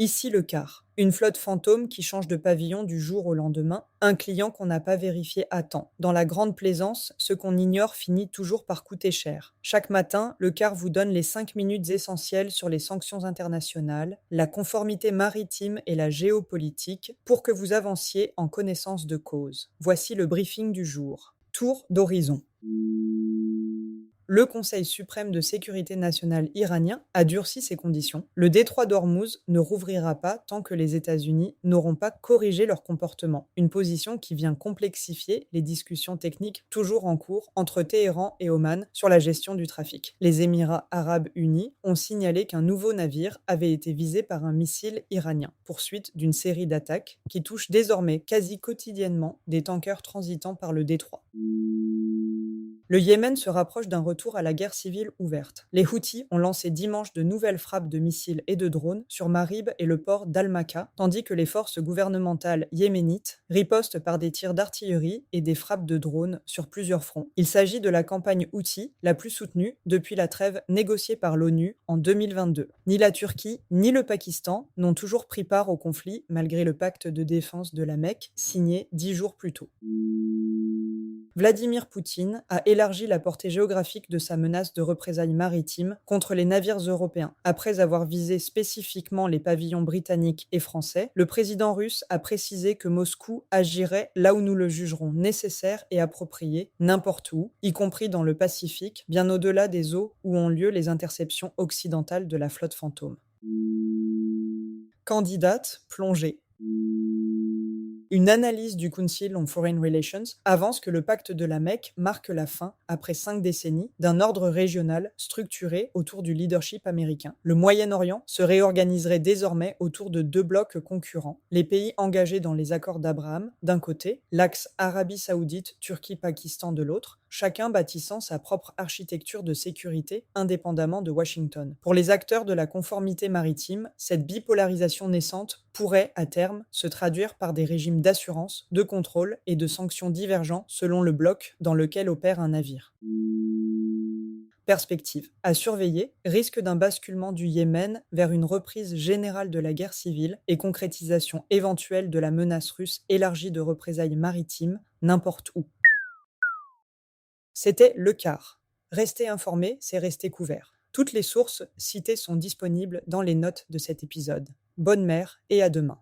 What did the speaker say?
Ici le quart. Une flotte fantôme qui change de pavillon du jour au lendemain, un client qu'on n'a pas vérifié à temps. Dans la grande plaisance, ce qu'on ignore finit toujours par coûter cher. Chaque matin, le quart vous donne les 5 minutes essentielles sur les sanctions internationales, la conformité maritime et la géopolitique pour que vous avanciez en connaissance de cause. Voici le briefing du jour. Tour d'horizon. Le Conseil suprême de sécurité nationale iranien a durci ses conditions. Le détroit d'Ormuz ne rouvrira pas tant que les États-Unis n'auront pas corrigé leur comportement. Une position qui vient complexifier les discussions techniques toujours en cours entre Téhéran et Oman sur la gestion du trafic. Les Émirats arabes unis ont signalé qu'un nouveau navire avait été visé par un missile iranien. Poursuite d'une série d'attaques qui touchent désormais quasi quotidiennement des tankers transitant par le détroit. Le Yémen se rapproche d'un retour à la guerre civile ouverte. Les Houthis ont lancé dimanche de nouvelles frappes de missiles et de drones sur Marib et le port d'Al-Maka, tandis que les forces gouvernementales yéménites ripostent par des tirs d'artillerie et des frappes de drones sur plusieurs fronts. Il s'agit de la campagne Houthi la plus soutenue depuis la trêve négociée par l'ONU en 2022. Ni la Turquie ni le Pakistan n'ont toujours pris part au conflit malgré le pacte de défense de la Mecque signé 10 jours plus tôt. Vladimir Poutine a élargi la portée géographique de sa menace de représailles maritimes contre les navires européens. Après avoir visé spécifiquement les pavillons britanniques et français, le président russe a précisé que Moscou agirait là où nous le jugerons nécessaire et approprié, n'importe où, y compris dans le Pacifique, bien au-delà des eaux où ont lieu les interceptions occidentales de la flotte fantôme. Candidate plongée. Une analyse du Council on Foreign Relations avance que le pacte de la Mecque marque la fin, après 5 décennies, d'un ordre régional structuré autour du leadership américain. Le Moyen-Orient se réorganiserait désormais autour de 2 blocs concurrents. Les pays engagés dans les accords d'Abraham, d'un côté, l'axe Arabie Saoudite, Turquie, Pakistan de l'autre, chacun bâtissant sa propre architecture de sécurité indépendamment de Washington. Pour les acteurs de la conformité maritime, cette bipolarisation naissante pourrait, à terme, se traduire par des régimes d'assurance, de contrôle et de sanctions divergents selon le bloc dans lequel opère un navire. Perspective. À surveiller, risque d'un basculement du Yémen vers une reprise générale de la guerre civile et concrétisation éventuelle de la menace russe élargie de représailles maritimes n'importe où. C'était le quart. Rester informé, c'est rester couvert. Toutes les sources citées sont disponibles dans les notes de cet épisode. Bonne mer et à demain.